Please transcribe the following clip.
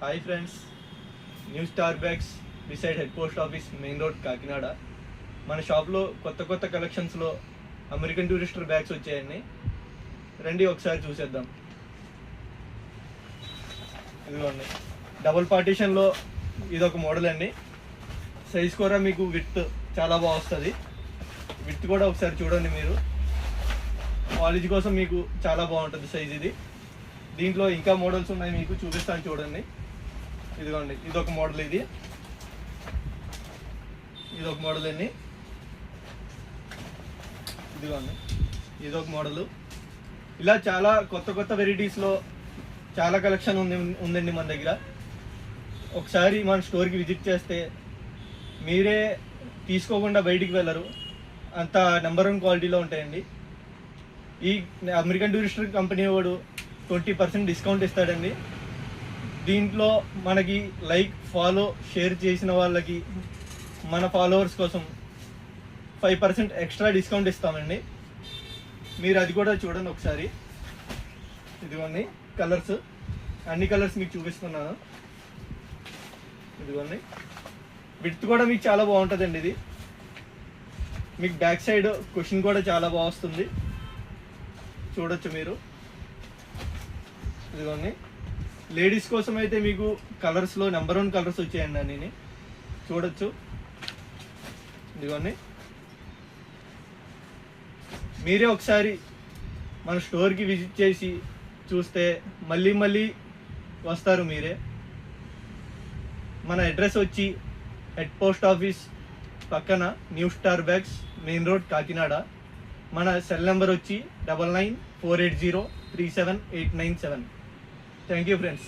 Hi friends, new star bags beside head post office main road Kakinada. మన షాప్లో కొత్త కలెక్షన్స్లో అమెరికన్ టూరిస్టర్ బ్యాగ్స్ వచ్చాయండి. రండి ఒకసారి చూసేద్దాం. ఇదిగోండి, డబుల్ పార్టీషన్లో ఇదొక మోడల్ అండి. సైజ్ కూడా మీకు విత్ చాలా బాగా వస్తుంది. విత్ కూడా ఒకసారి చూడండి మీరు. కాలేజ్ కోసం మీకు చాలా బాగుంటుంది సైజ్ ఇది. దీంట్లో ఇంకా మోడల్స్ ఉన్నాయి, మీకు చూపిస్తాను చూడండి. ఇదిగోండి, ఇదొక మోడల్, ఇదొక మోడల్ అండి. ఇదిగోండి, ఇదొక మోడలు. ఇలా చాలా కొత్త వెరైటీస్లో చాలా కలెక్షన్ ఉందండి మన దగ్గర. ఒకసారి మన స్టోర్కి విజిట్ చేస్తే మీరే తీసుకోకుండా బయటికి వెళ్ళరు, అంత నెంబర్ 1 క్వాలిటీలో ఉంటాయండి. ఈ అమెరికన్ టూరిస్టర్ కంపెనీ వాడు 20% డిస్కౌంట్ ఇస్తాడండి. దీంట్లో మనకి లైక్, ఫాలో, షేర్ చేసిన వాళ్ళకి మన ఫాలోవర్స్ కోసం 5% ఎక్స్ట్రా డిస్కౌంట్ ఇస్తామండి. మీరు అది కూడా చూడండి ఒకసారి. ఇదిగోండి కలర్స్, అన్ని కలర్స్ మీకు చూపిస్తున్నాను. ఇదిగోండి, విడ్త్ కూడా మీకు చాలా బాగుంటుందండి. ఇది మీకు బ్యాక్ సైడ్ కుషన్ కూడా చాలా బాగా వస్తుంది, చూడొచ్చు మీరు. ఇదిగోండి, లేడీస్ కోసం అయితే మీకు కలర్స్లో నెంబర్ 1 కలర్స్ వచ్చాయండి అన్నీ, చూడొచ్చు. ఇదిగోండి, మీరే ఒకసారి మన స్టోర్కి విజిట్ చేసి చూస్తే మళ్ళీ వస్తారు మీరే. మన అడ్రస్ వచ్చి హెడ్ పోస్ట్ ఆఫీస్ పక్కన new star bags main road Kakinada. మన సెల్ నెంబర్ వచ్చి 9948037897. Thank you friends.